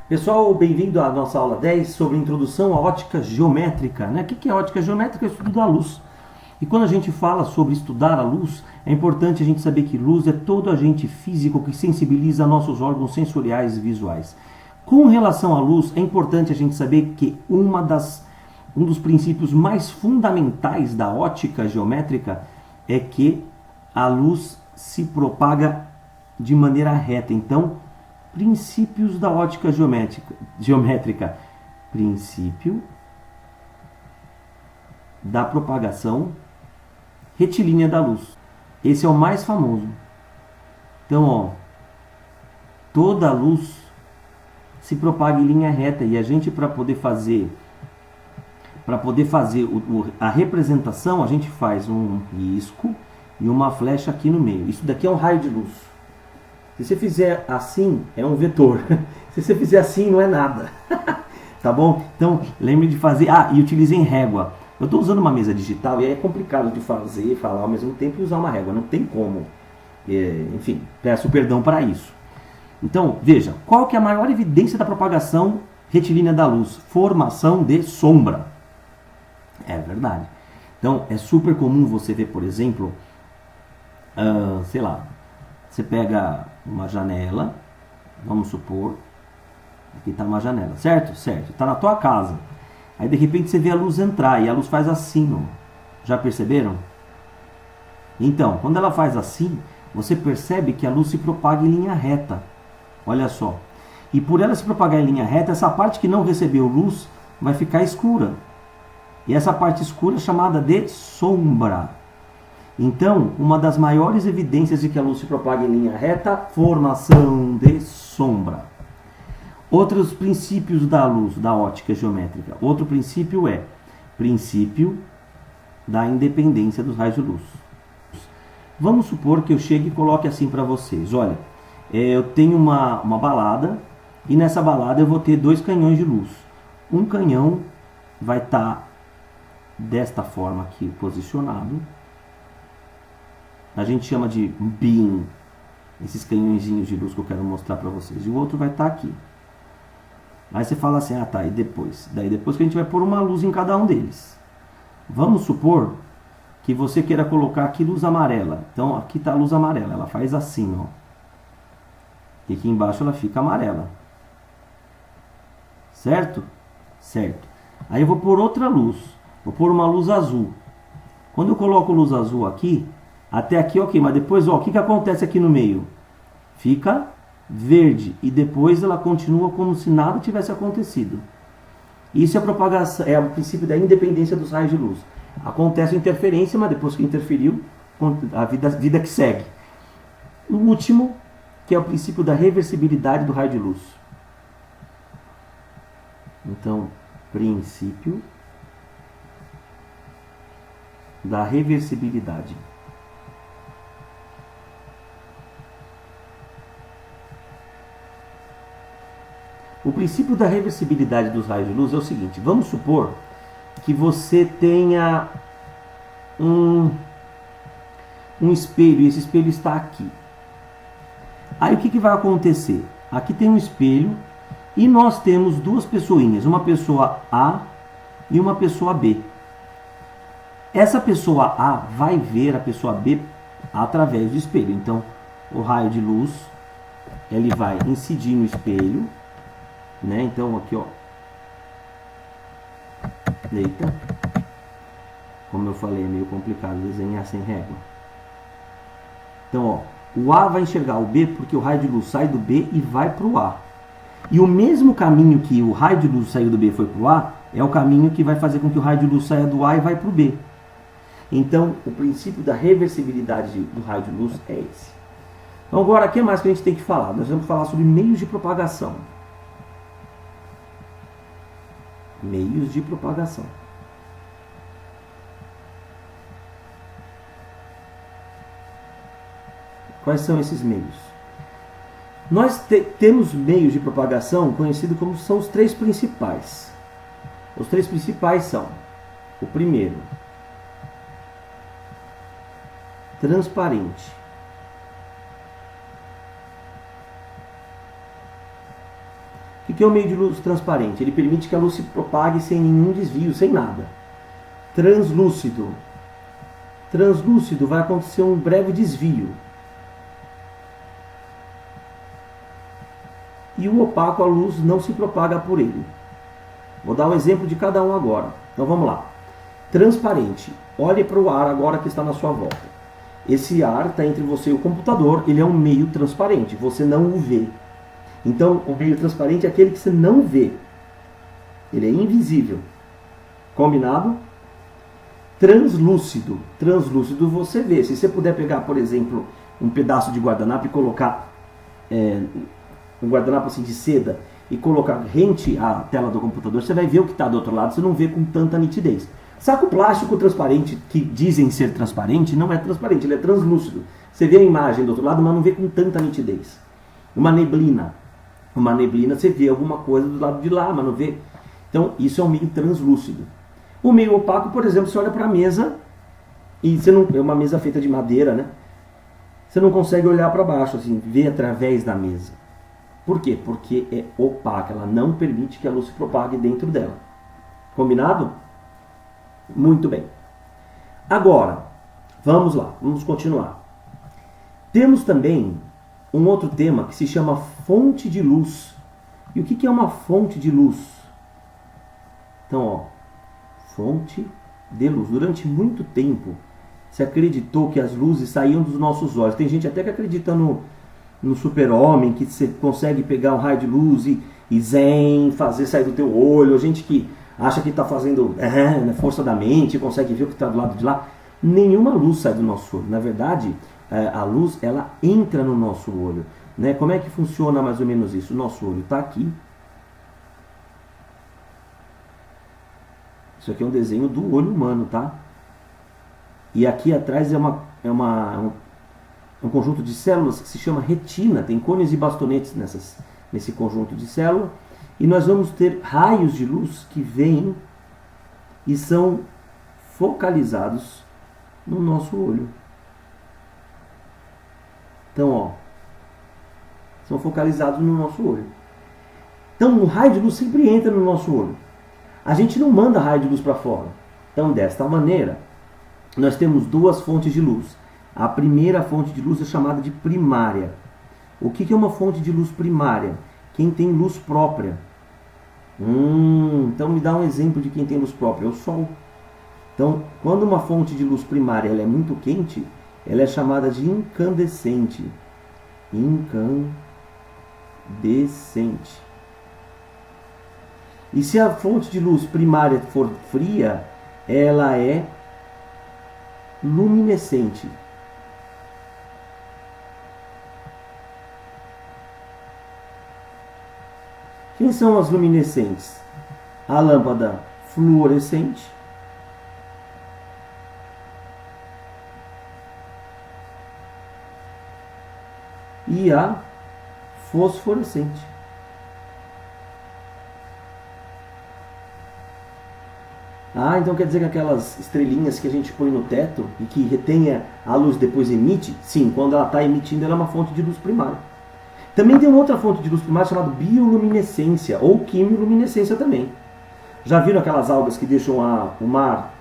Pessoal, bem-vindo à nossa aula 10 sobre introdução à ótica geométrica. O que é ótica geométrica? É o estudo da luz. E quando a gente fala sobre estudar a luz, é importante a gente saber que luz é todo agente físico que sensibiliza nossos órgãos sensoriais e visuais. Com relação à luz, é importante a gente saber que um dos princípios mais fundamentais da ótica geométrica é que a luz se propaga de maneira reta. Então, princípios da ótica geométrica. Princípio da propagação retilínea da luz. Esse é o mais famoso. Então, toda a luz se propaga em linha reta e a gente para poder fazer a representação, a gente faz um risco e uma flecha aqui no meio. Isso daqui é um raio de luz. Se você fizer assim, é um vetor. Se você fizer assim, não é nada. Tá bom? Então, lembre de fazer... e utilizem régua. Eu estou usando uma mesa digital e aí é complicado de fazer, falar ao mesmo tempo e usar uma régua. Não tem como. Enfim, peço perdão para isso. Então, veja. Qual que é a maior evidência da propagação retilínea da luz? Formação de sombra. É verdade. Então, é super comum você ver, por exemplo... sei lá... Você pega uma janela, vamos supor, aqui está uma janela, certo? Certo, está na tua casa. Aí de repente você vê a luz entrar e a luz faz assim, Já perceberam? Então, quando ela faz assim, você percebe que a luz se propaga em linha reta. Olha só. E por ela se propagar em linha reta, essa parte que não recebeu luz vai ficar escura. E essa parte escura é chamada de sombra. Então, uma das maiores evidências de que a luz se propaga em linha reta, formação de sombra. Outros princípios da luz, da ótica geométrica. Outro princípio é princípio da independência dos raios de luz. Vamos supor que eu chegue e coloque assim para vocês. Olha, eu tenho uma balada e nessa balada eu vou ter dois canhões de luz. Um canhão vai estar desta forma aqui posicionado. A gente chama de beam, esses canhõezinhos de luz que eu quero mostrar para vocês. E o outro vai estar aqui. Aí você fala assim, e depois? Daí depois que a gente vai pôr uma luz em cada um deles. Vamos supor que você queira colocar aqui luz amarela. Então aqui está a luz amarela, ela faz assim, E aqui embaixo ela fica amarela. Certo? Certo. Aí eu vou pôr outra luz. Vou pôr uma luz azul. Quando eu coloco luz azul aqui, até aqui ok, mas depois o que acontece aqui no meio? Fica verde e depois ela continua como se nada tivesse acontecido. Isso é a propagação, é o princípio da independência dos raios de luz. Acontece a interferência, mas depois que interferiu, a vida que segue. O último, que é o princípio da reversibilidade do raio de luz. Então, princípio da reversibilidade. O princípio da reversibilidade dos raios de luz é o seguinte: vamos supor que você tenha um espelho e esse espelho está aqui. Aí o que vai acontecer? Aqui tem um espelho e nós temos duas pessoinhas, uma pessoa A e uma pessoa B. Essa pessoa A vai ver a pessoa B através do espelho. Então, o raio de luz ele vai incidir no espelho. Então aqui eita, como eu falei, é meio complicado desenhar sem régua. Então o A vai enxergar o B porque o raio de luz sai do B e vai para o A. E o mesmo caminho que o raio de luz saiu do B e foi para o A é o caminho que vai fazer com que o raio de luz saia do A e vai para o B. Então o princípio da reversibilidade do raio de luz é esse. Então agora o que mais que a gente tem que falar? Nós vamos falar sobre meios de propagação. Meios de propagação. Quais são esses meios? Nós temos meios de propagação conhecidos como são os três principais. Os três principais são: o primeiro, transparente. O que é o meio de luz transparente? Ele permite que a luz se propague sem nenhum desvio, sem nada. Translúcido. Translúcido vai acontecer um breve desvio. E o opaco, a luz não se propaga por ele. Vou dar um exemplo de cada um agora. Então vamos lá. Transparente. Olhe para o ar agora que está na sua volta. Esse ar está entre você e o computador. Ele é um meio transparente. Você não o vê. Então o meio transparente é aquele que você não vê. Ele é invisível. Combinado? Translúcido. Translúcido você vê. Se você puder pegar, por exemplo, um pedaço de guardanapo e colocar um guardanapo assim de seda e colocar rente à tela do computador, você vai ver o que está do outro lado, você não vê com tanta nitidez. Saco plástico transparente, que dizem ser transparente, não é transparente, ele é translúcido. Você vê a imagem do outro lado, mas não vê com tanta nitidez. Uma neblina você vê alguma coisa do lado de lá, mas não vê. Então isso é um meio translúcido. O meio opaco, por exemplo, você olha para a mesa e você não, é uma mesa feita de madeira, né? Você não consegue olhar para baixo, assim, ver através da mesa. Por quê? Porque é opaca, ela não permite que a luz se propague dentro dela. Combinado? Muito bem. Agora, vamos lá, vamos continuar. Temos também um outro tema que se chama fonte de luz. E o que é uma fonte de luz? Então, ó, fonte de luz. Durante muito tempo se acreditou que as luzes saíam dos nossos olhos. Tem gente até que acredita no super-homem, que você consegue pegar um raio de luz e zen, fazer sair do teu olho. Gente que acha que está fazendo na força da mente, consegue ver o que está do lado de lá. Nenhuma luz sai do nosso olho. Na verdade, a luz ela entra no nosso olho. Né? Como é que funciona mais ou menos isso? O nosso olho está aqui. Isso aqui é um desenho do olho humano, tá? E aqui atrás é um conjunto de células que se chama retina. Tem côneos e bastonetes nesse conjunto de células. E nós vamos ter raios de luz que vêm e são focalizados no nosso olho. Então, ó, são focalizados no nosso olho. Então, o raio de luz sempre entra no nosso olho. A gente não manda raio de luz para fora. Então, desta maneira, nós temos duas fontes de luz. A primeira fonte de luz é chamada de primária. O que é uma fonte de luz primária? Quem tem luz própria. Então me dá um exemplo de quem tem luz própria. É o Sol. Então, quando uma fonte de luz primária ela é muito quente, ela é chamada de incandescente. Incandescente. E se a fonte de luz primária for fria, ela é luminescente. Quem são as luminescentes? A lâmpada fluorescente e a fosforescente. Então quer dizer que aquelas estrelinhas que a gente põe no teto e que retém a luz depois emite? Sim, quando ela está emitindo ela é uma fonte de luz primária. Também tem uma outra fonte de luz primária chamada bioluminescência ou quimioluminescência também. Já viram aquelas algas que deixam o mar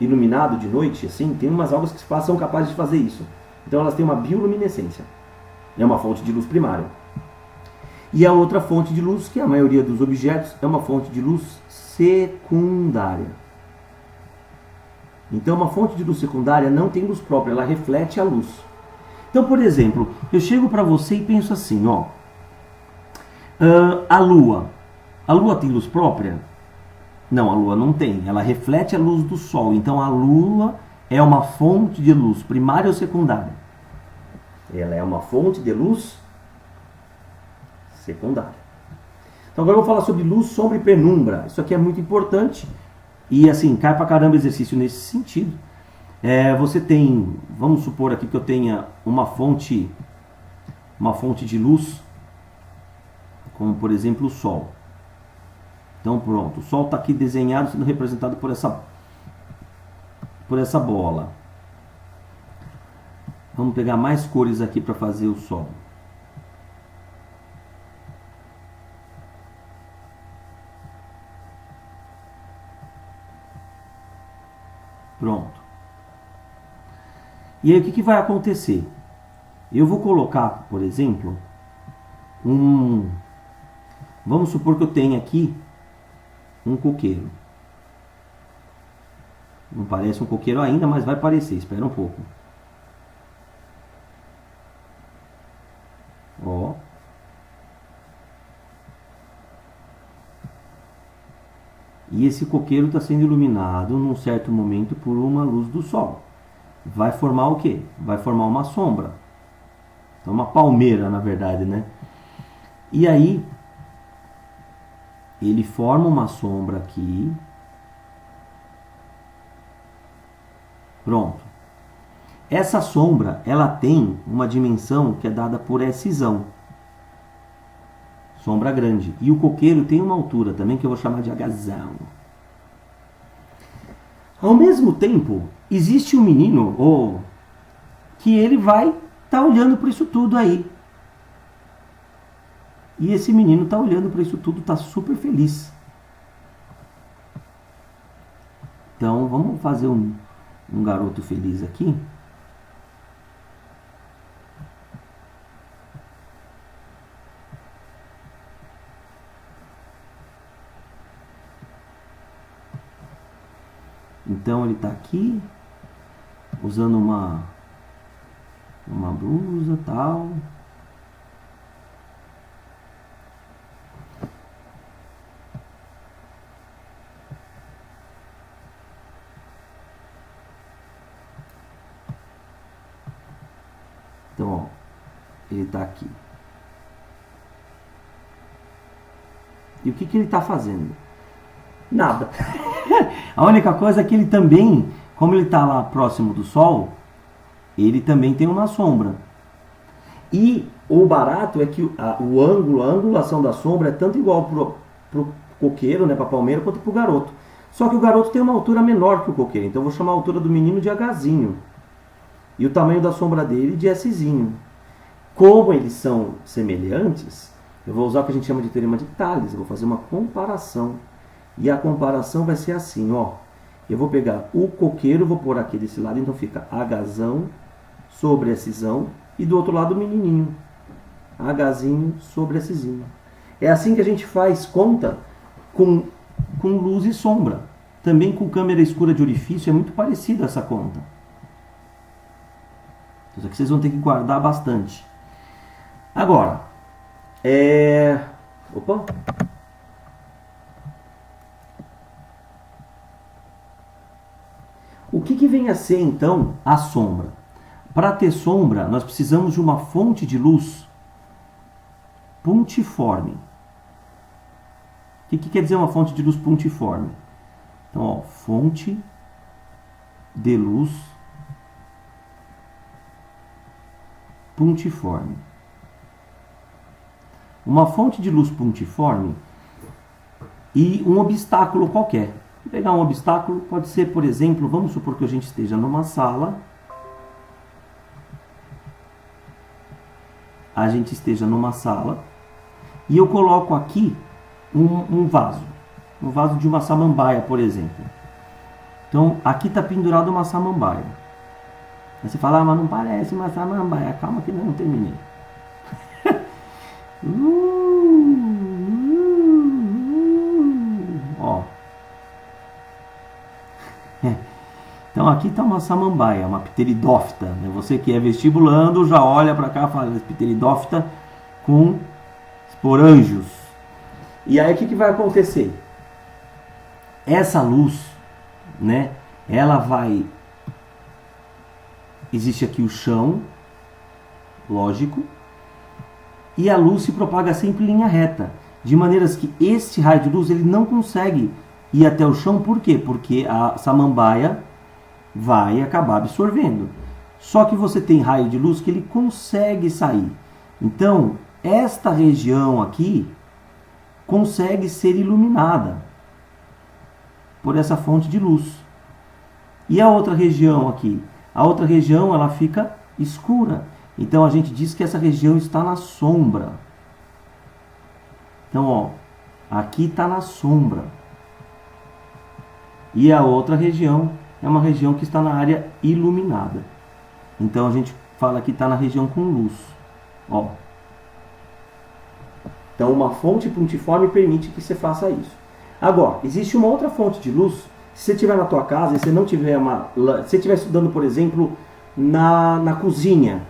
iluminado de noite? Assim? Tem umas algas que são capazes de fazer isso. Então elas têm uma bioluminescência. É uma fonte de luz primária. E a outra fonte de luz, que é a maioria dos objetos, é uma fonte de luz secundária. Então uma fonte de luz secundária não tem luz própria, ela reflete a luz. Então, por exemplo, eu chego para você e penso assim, ó, a Lua tem luz própria? Não, a Lua não tem, ela reflete a luz do Sol. Então a Lua é uma fonte de luz primária ou secundária? Ela é uma fonte de luz secundária. Então agora eu vou falar sobre luz, sombra e penumbra. Isso aqui é muito importante e assim, cai pra caramba exercício nesse sentido. Você tem, vamos supor aqui que eu tenha uma fonte de luz, como por exemplo o Sol. Então pronto, o Sol está aqui desenhado, sendo representado por essa bola. Vamos pegar mais cores aqui para fazer o Sol. Pronto. E aí o que vai acontecer? Eu vou colocar, por exemplo, vamos supor que eu tenha aqui um coqueiro. Não parece um coqueiro ainda, mas vai parecer, espera um pouco. Ó. E esse coqueiro está sendo iluminado num certo momento por uma luz do sol. Vai formar o quê? Vai formar uma sombra. Então, uma palmeira, na verdade, né? E aí, ele forma uma sombra aqui. Pronto. Essa sombra, ela tem uma dimensão que é dada por Szão. Sombra grande. E o coqueiro tem uma altura também que eu vou chamar de Hzão. Ao mesmo tempo, existe um menino que ele vai estar olhando para isso tudo aí. E esse menino está olhando para isso tudo, está super feliz. Então, vamos fazer um garoto feliz aqui. Então ele está aqui usando uma blusa tal. Então, ó, ele está aqui. E o que ele está fazendo? Nada. A única coisa é que ele também, como ele está lá próximo do sol, ele também tem uma sombra. E o barato é que a angulação da sombra é tanto igual pro coqueiro, né, para a palmeira, quanto pro garoto. Só que o garoto tem uma altura menor que o coqueiro, então eu vou chamar a altura do menino de Hzinho. E o tamanho da sombra dele de Szinho. Como eles são semelhantes, eu vou usar o que a gente chama de teorema de Tales, eu vou fazer uma comparação. E a comparação vai ser assim, ó. Eu vou pegar o coqueiro, vou pôr aqui desse lado, então fica Hzão sobre Szão, e do outro lado o menininho. Hzinho sobre Szinho. É assim que a gente faz conta com luz e sombra. Também com câmera escura de orifício é muito parecido essa conta. Isso aqui vocês vão ter que guardar bastante. Agora, Opa! O que vem a ser, então, a sombra? Para ter sombra, nós precisamos de uma fonte de luz pontiforme. O que quer dizer uma fonte de luz pontiforme? Então, ó, fonte de luz pontiforme. Uma fonte de luz pontiforme e um obstáculo qualquer. Vou pegar um obstáculo, pode ser, por exemplo, vamos supor que a gente esteja numa sala. A gente esteja numa sala e eu coloco aqui um vaso de uma samambaia, por exemplo. Então, aqui está pendurado uma samambaia. Aí você fala, mas não parece uma samambaia. Calma que não terminei. Ó. Então aqui está uma samambaia, uma pteridófita. Né? Você que é vestibulando já olha para cá e fala pteridófita com esporângios. E aí o que vai acontecer? Essa luz, né? Ela vai... Existe aqui o chão, lógico, e a luz se propaga sempre em linha reta, de maneiras que este raio de luz ele não consegue ir até o chão. Por quê? Porque a samambaia vai acabar absorvendo. Só que você tem raio de luz que ele consegue sair. Então, esta região aqui consegue ser iluminada por essa fonte de luz. E a outra região aqui? A outra região ela fica escura. Então a gente diz que essa região está na sombra. Então, ó, aqui está na sombra. E a outra região é uma região que está na área iluminada. Então a gente fala que está na região com luz. Ó. Então uma fonte pontiforme permite que você faça isso. Agora, existe uma outra fonte de luz. Se você estiver na tua casa e você não tiver se você estiver estudando, por exemplo, na cozinha.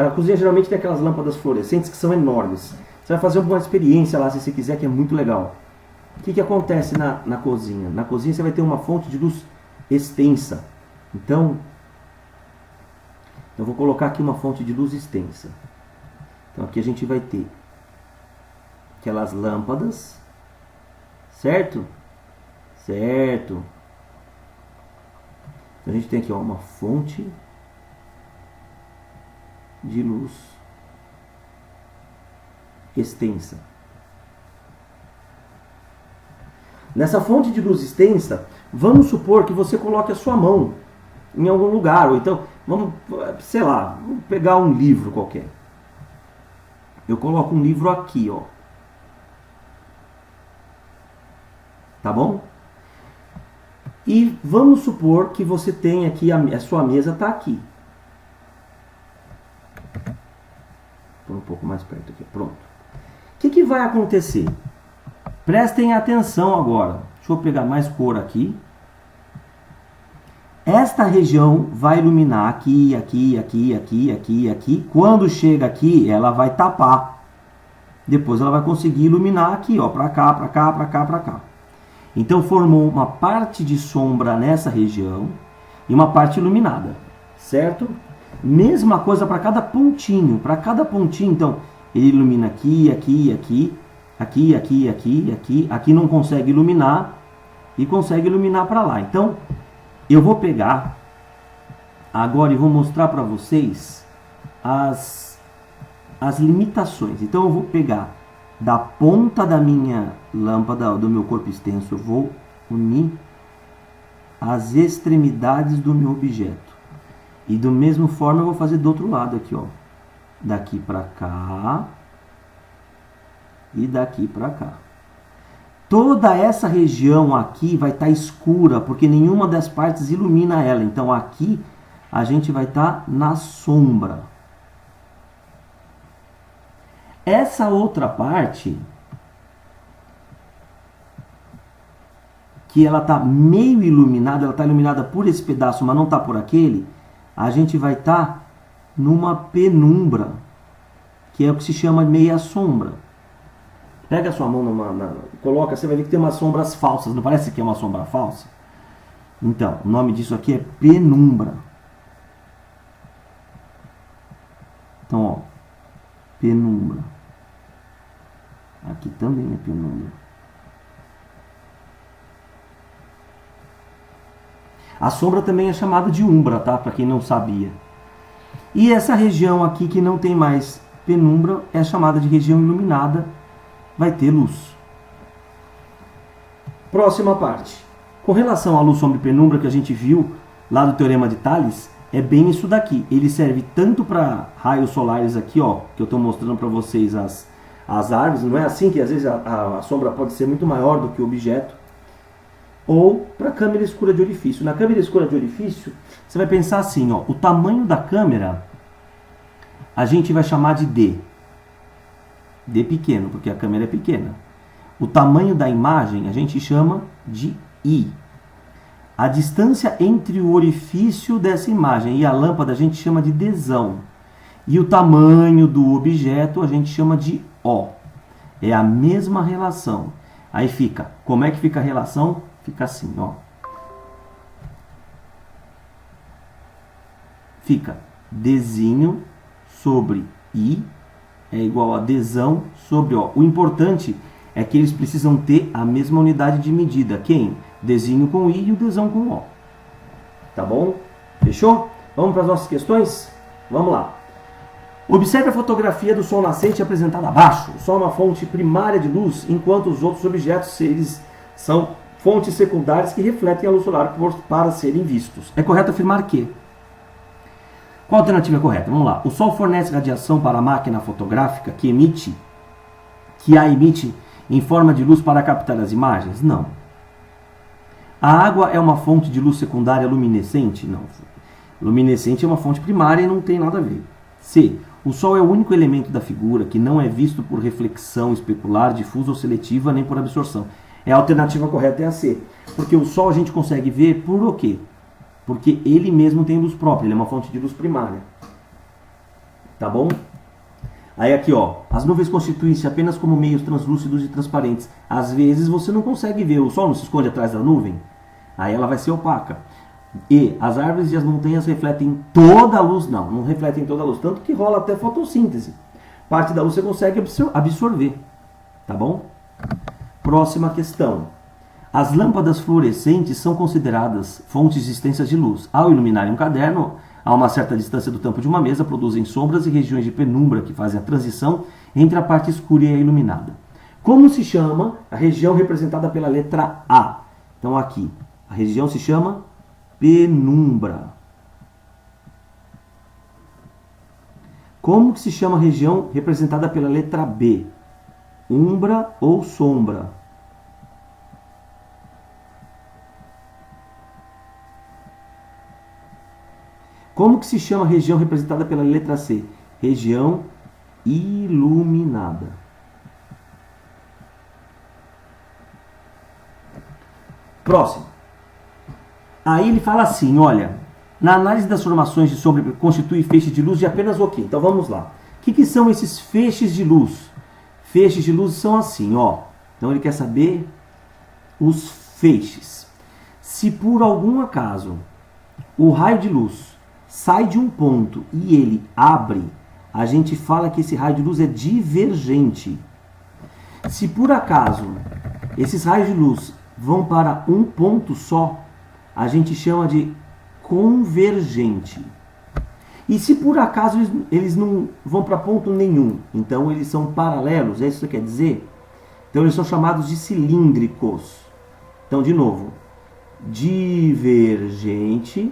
A cozinha geralmente tem aquelas lâmpadas fluorescentes que são enormes. Você vai fazer uma experiência lá, se você quiser, que é muito legal. O que acontece na cozinha? Na cozinha você vai ter uma fonte de luz extensa. Então, eu vou colocar aqui uma fonte de luz extensa. Então aqui a gente vai ter aquelas lâmpadas, certo? Certo. Então a gente tem aqui, ó, uma fonte de luz extensa. Nessa fonte de luz extensa, vamos supor que você coloque a sua mão em algum lugar, ou então, vamos, sei lá, vamos pegar um livro qualquer. Eu coloco um livro aqui, ó. Tá bom? E vamos supor que você tem aqui, a sua mesa está aqui. Vou um pouco mais perto aqui, pronto. O que vai acontecer? Prestem atenção agora. Deixa eu pegar mais cor aqui. Esta região vai iluminar aqui, aqui, aqui, aqui, aqui, aqui. Quando chega aqui, ela vai tapar. Depois ela vai conseguir iluminar aqui, ó, para cá, para cá, para cá, para cá. Então formou uma parte de sombra nessa região e uma parte iluminada, certo? Mesma coisa para cada pontinho. Para cada pontinho, então, ele ilumina aqui, aqui, aqui, aqui, aqui, aqui, aqui. Aqui não consegue iluminar e consegue iluminar para lá. Então, eu vou pegar agora e vou mostrar para vocês as limitações. Então, eu vou pegar da ponta da minha lâmpada, do meu corpo extenso, eu vou unir as extremidades do meu objeto. E do mesmo forma eu vou fazer do outro lado aqui, ó. Daqui para cá e daqui para cá. Toda essa região aqui vai estar escura, porque nenhuma das partes ilumina ela. Então aqui a gente vai estar na sombra. Essa outra parte, que ela está meio iluminada, ela está iluminada por esse pedaço, mas não está por aquele, a gente vai estar numa penumbra, que é o que se chama meia sombra. Pega a sua mão coloca, você vai ver que tem umas sombras falsas, não parece que é uma sombra falsa? Então, o nome disso aqui é penumbra. Então, ó, penumbra. Aqui também é penumbra. A sombra também é chamada de umbra, tá? Para quem não sabia. E essa região aqui que não tem mais penumbra é chamada de região iluminada. Vai ter luz. Próxima parte. Com relação à luz, sombra e penumbra que a gente viu lá do Teorema de Thales, é bem isso daqui. Ele serve tanto para raios solares aqui, ó, que eu estou mostrando para vocês as árvores. Não é assim que às vezes a sombra pode ser muito maior do que o objeto. Ou para câmera escura de orifício. Na câmera escura de orifício, você vai pensar assim, ó, o tamanho da câmera a gente vai chamar de D. D pequeno, porque a câmera é pequena. O tamanho da imagem a gente chama de I. A distância entre o orifício dessa imagem e a lâmpada a gente chama de Dzão. E o tamanho do objeto a gente chama de O. É a mesma relação. Aí fica, como é que fica a relação? Fica assim, ó. Fica Dzinho sobre I é igual a Dzão sobre O. O importante é que eles precisam ter a mesma unidade de medida. Quem? Dzinho com I e o Dzão com O. Tá bom? Fechou? Vamos para as nossas questões? Vamos lá. Observe a fotografia do Sol nascente apresentada abaixo. O Sol é uma fonte primária de luz, enquanto os outros objetos eles são fontes secundárias que refletem a luz solar para serem vistos. É correto afirmar que... Qual a alternativa é correta? Vamos lá. O Sol fornece radiação para a máquina fotográfica que a emite em forma de luz para captar as imagens? Não. A água é uma fonte de luz secundária luminescente? Não. Luminescente é uma fonte primária e não tem nada a ver. C. O Sol é o único elemento da figura que não é visto por reflexão especular, difusa ou seletiva, nem por absorção. A alternativa correta é a C. Porque o Sol a gente consegue ver por o quê? Porque ele mesmo tem luz própria, ele é uma fonte de luz primária. Tá bom? Aí aqui, ó, as nuvens constituem-se apenas como meios translúcidos e transparentes. Às vezes você não consegue ver, o Sol não se esconde atrás da nuvem. Aí ela vai ser opaca. E as árvores e as montanhas refletem toda a luz? Não refletem toda a luz. Tanto que rola até fotossíntese. Parte da luz você consegue absorver. Tá bom? Próxima questão. As lâmpadas fluorescentes são consideradas fontes extensas de luz. Ao iluminarem um caderno, a uma certa distância do tampo de uma mesa, produzem sombras e regiões de penumbra que fazem a transição entre a parte escura e a iluminada. Como se chama a região representada pela letra A? Então aqui, a região se chama penumbra. Como que se chama a região representada pela letra B? Umbra ou sombra? Como que se chama a região representada pela letra C? Região iluminada. Próximo. Aí ele fala assim, olha, na análise das formações de sombra constitui feixes de luz de apenas o quê? Então vamos lá. O que são esses feixes de luz? Feixes de luz são assim, ó. Então ele quer saber os feixes. Se por algum acaso o raio de luz sai de um ponto e ele abre, a gente fala que esse raio de luz é divergente. Se por acaso esses raios de luz vão para um ponto só, a gente chama de convergente. E se por acaso eles não vão para ponto nenhum, então eles são paralelos, é isso que você quer dizer? Então eles são chamados de cilíndricos. Então, de novo, divergente,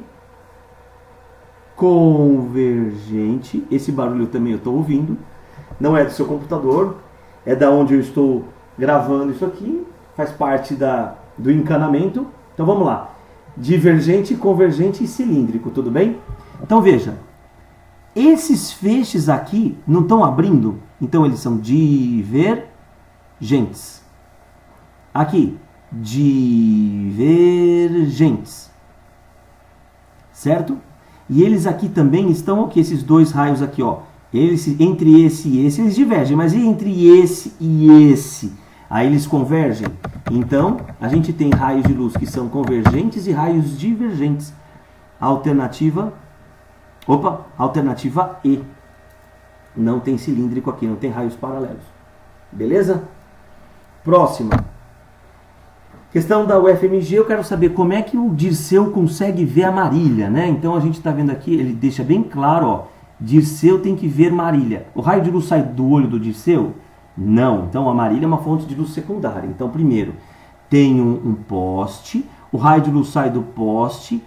convergente, esse barulho também eu estou ouvindo, não é do seu computador, é da onde eu estou gravando isso aqui, faz parte do encanamento. Então vamos lá, divergente, convergente e cilíndrico, tudo bem? Então veja, esses feixes aqui não estão abrindo, então eles são divergentes. Aqui, divergentes, certo? E eles aqui também estão, que esses dois raios aqui, ó, eles, entre esse e esse, eles divergem, mas e entre esse e esse? Aí eles convergem. Então, a gente tem raios de luz que são convergentes e raios divergentes. Alternativa E. Não tem cilíndrico aqui, não tem raios paralelos. Beleza? Próxima. Questão da UFMG, eu quero saber como é que o Dirceu consegue ver a Marília, né? Então a gente está vendo aqui, ele deixa bem claro, ó, Dirceu tem que ver Marília. O raio de luz sai do olho do Dirceu? Não. Então a Marília é uma fonte de luz secundária. Então primeiro, tem um poste, o raio de luz sai do poste,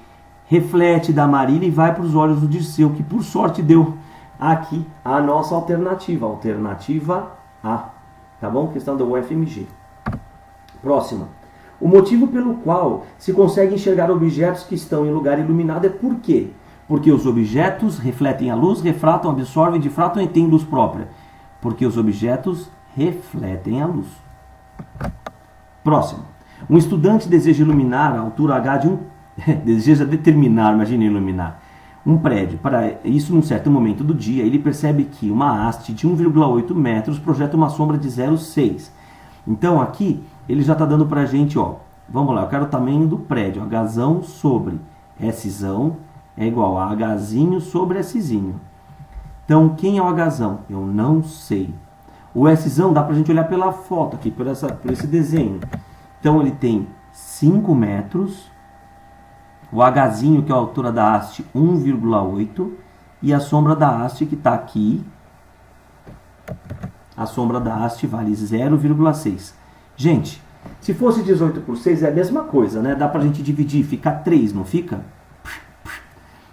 reflete da Marília e vai para os olhos do Dirceu, que por sorte deu aqui a nossa alternativa, alternativa A. Tá bom? Questão da UFMG. Próxima. O motivo pelo qual se consegue enxergar objetos que estão em lugar iluminado é por quê? Porque os objetos refletem a luz, refratam, absorvem, difratam e têm luz própria. Porque os objetos refletem a luz. Próximo. Um estudante deseja iluminar a altura H de deseja determinar, imagine iluminar, um prédio. Para isso, num certo momento do dia, ele percebe que uma haste de 1,8 metros projeta uma sombra de 0,6. Então aqui ele já está dando para a gente, ó, vamos lá, eu quero o tamanho do prédio, Hzão sobre Szão é igual a Hzinho sobre Szinho. Então quem é o Hzão? Eu não sei. O Szão dá para a gente olhar pela foto aqui, por esse desenho. Então ele tem 5 metros, o Hzinho, que é a altura da haste, 1,8, e a sombra da haste que está aqui, a sombra da haste vale 0,6. Gente, se fosse 18 por 6 é a mesma coisa, né? Dá pra gente dividir, fica 3, não fica?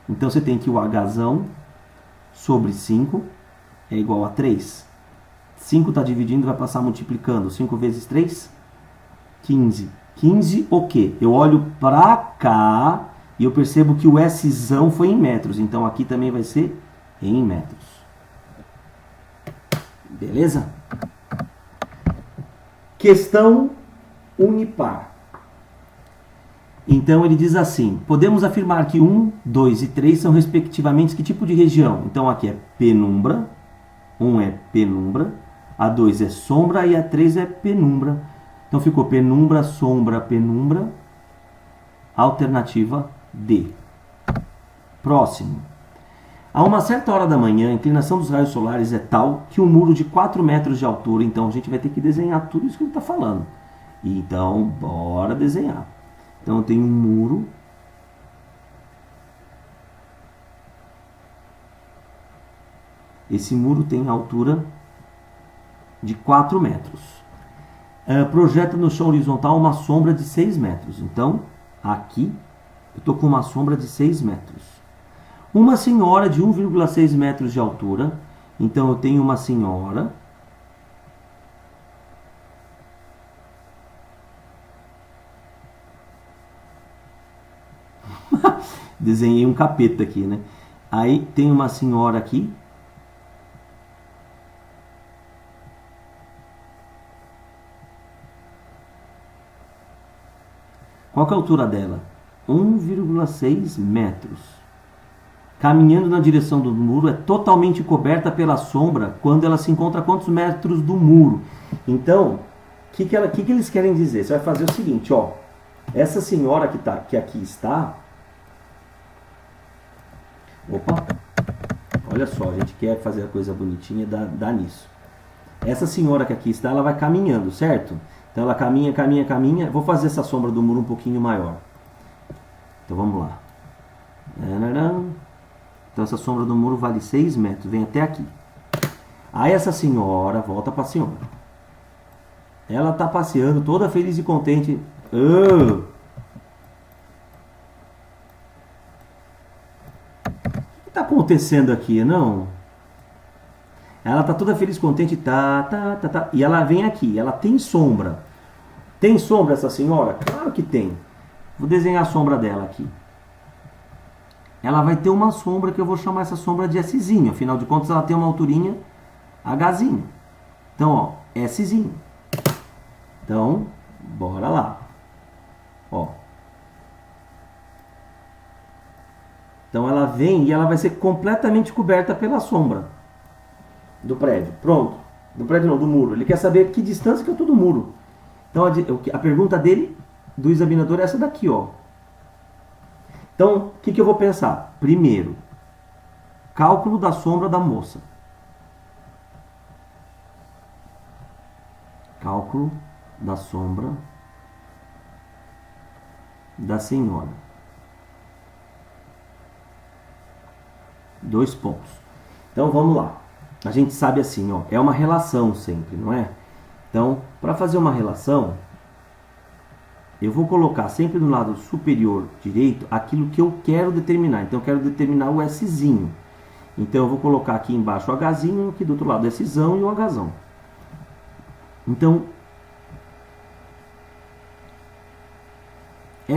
Então você tem que o Hzão sobre 5 é igual a 3. 5 está dividindo, vai passar multiplicando. 5 vezes 3, 15. 15 o quê? Eu olho para cá e eu percebo que o Szão foi em metros. Então aqui também vai ser em metros. Beleza? Questão unipar. Então ele diz assim: podemos afirmar que 1, 2 e 3 são respectivamente que tipo de região? Então aqui é penumbra, 1 é penumbra, a 2 é sombra e a 3 é penumbra. Então ficou penumbra, sombra, penumbra. Alternativa D. Próximo. A uma certa hora da manhã, a inclinação dos raios solares é tal que um muro de 4 metros de altura, então a gente vai ter que desenhar tudo isso que ele está falando. Então, bora desenhar. Então eu tenho um muro. Esse muro tem altura de 4 metros. Projeta no chão horizontal uma sombra de 6 metros. Então, aqui, eu estou com uma sombra de 6 metros. Uma senhora de 1,6 metros de altura. Então, eu tenho uma senhora. Desenhei um capeta aqui, né? Aí, tem uma senhora aqui. Qual que é a altura dela? 1,6 metros. Caminhando na direção do muro, é totalmente coberta pela sombra quando ela se encontra a quantos metros do muro. Então, o que eles querem dizer? Você vai fazer o seguinte, ó. Essa senhora que aqui está... Opa! Olha só, a gente quer fazer a coisa bonitinha, dá nisso. Essa senhora que aqui está, ela vai caminhando, certo? Então ela caminha, caminha, caminha. Vou fazer essa sombra do muro um pouquinho maior. Então vamos lá. Então essa sombra do muro vale 6 metros. Vem até aqui. Aí essa senhora, volta para a senhora. Ela está passeando toda feliz e contente. O que está acontecendo aqui, não? Ela está toda feliz, contente, tá. E ela vem aqui, ela tem sombra. Tem sombra essa senhora? Claro que tem. Vou desenhar a sombra dela aqui. Ela vai ter uma sombra que eu vou chamar essa sombra de Szinho. Afinal de contas, ela tem uma alturinha Hzinho. Então, ó, Szinho. Então, bora lá. Ó. Então ela vem e ela vai ser completamente coberta pela sombra do prédio. Pronto. Do prédio não, do muro. Ele quer saber que distância que eu estou do muro. Então a pergunta dele, do examinador, é essa daqui, ó. Então, o que eu vou pensar? Primeiro, cálculo da sombra da moça. Cálculo da sombra da senhora. 2 pontos. Então, vamos lá. A gente sabe assim, ó, é uma relação sempre, não é? Então, para fazer uma relação, eu vou colocar sempre no lado superior direito aquilo que eu quero determinar. Então, eu quero determinar o Szinho. Então, eu vou colocar aqui embaixo o Hzinho, aqui do outro lado o Szão e o Hzão. Então,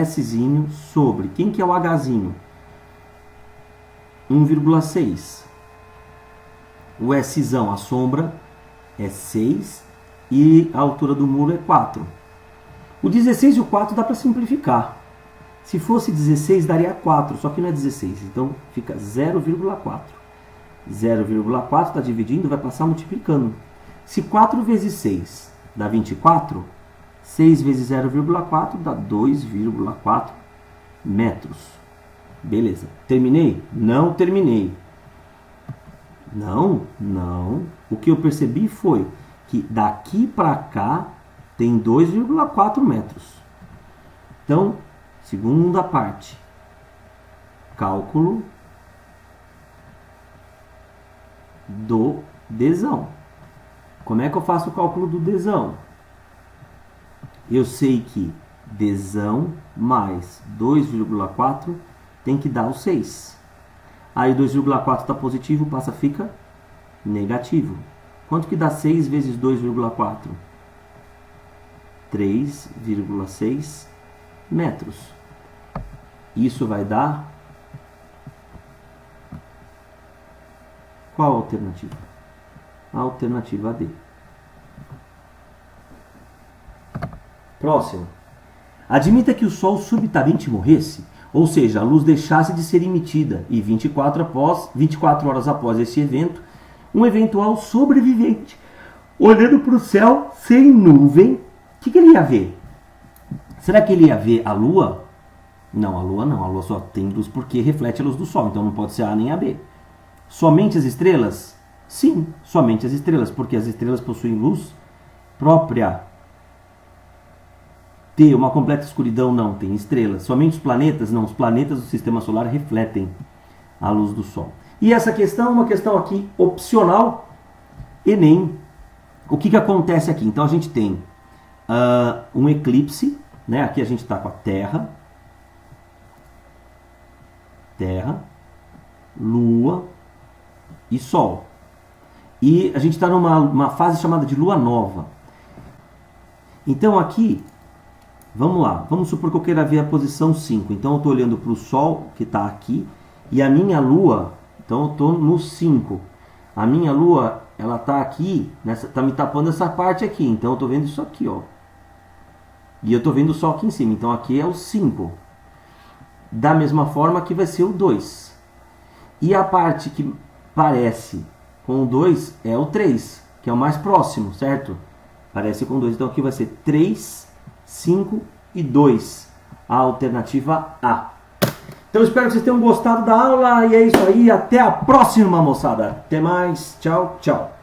Szinho sobre, quem que é o Hzinho? 1,6. O Szão, a sombra, é 6 e a altura do muro é 4. O 16 e o 4 dá para simplificar. Se fosse 16, daria 4, só que não é 16. Então, fica 0,4. 0,4 está dividindo, vai passar multiplicando. Se 4 vezes 6 dá 24, 6 vezes 0,4 dá 2,4 metros. Beleza. Terminei? Não terminei. Não. O que eu percebi foi que daqui para cá tem 2,4 metros. Então, segunda parte. Cálculo do Dzão. Como é que eu faço o cálculo do Dzão? Eu sei que Dzão mais 2,4 tem que dar o 6. Aí 2,4 está positivo, fica negativo. Quanto que dá 6 vezes 2,4? 3,6 metros. Isso vai dar... Qual a alternativa? A alternativa D. Próximo. Admita que o Sol subitamente morresse, ou seja, a luz deixasse de ser emitida e 24 horas após esse evento, um eventual sobrevivente, olhando para o céu sem nuvem, o que ele ia ver? Será que ele ia ver a Lua? Não, a Lua não. A Lua só tem luz porque reflete a luz do Sol, então não pode ser A nem a B. Somente as estrelas? Sim, somente as estrelas, porque as estrelas possuem luz própria. Ter uma completa escuridão? Não, tem estrelas. Somente os planetas? Não, os planetas do sistema solar refletem a luz do Sol. E essa questão é uma questão aqui opcional, Enem. O que acontece aqui? Então a gente tem um eclipse, né? Aqui a gente está com a Terra, Lua e Sol. E a gente está numa fase chamada de Lua Nova. Então aqui, vamos lá, vamos supor que eu queira ver a posição 5. Então eu estou olhando para o Sol, que está aqui, e a minha Lua, então eu estou no 5. A minha Lua, ela está aqui, está me tapando essa parte aqui, então eu estou vendo isso aqui, ó. E eu estou vendo o Sol aqui em cima, então aqui é o 5. Da mesma forma que vai ser o 2. E a parte que parece com o 2 é o 3, que é o mais próximo, certo? Parece com 2, então aqui vai ser 3, 5 e 2. A alternativa A. Então espero que vocês tenham gostado da aula e é isso aí. Até a próxima, moçada. Até mais. Tchau, tchau.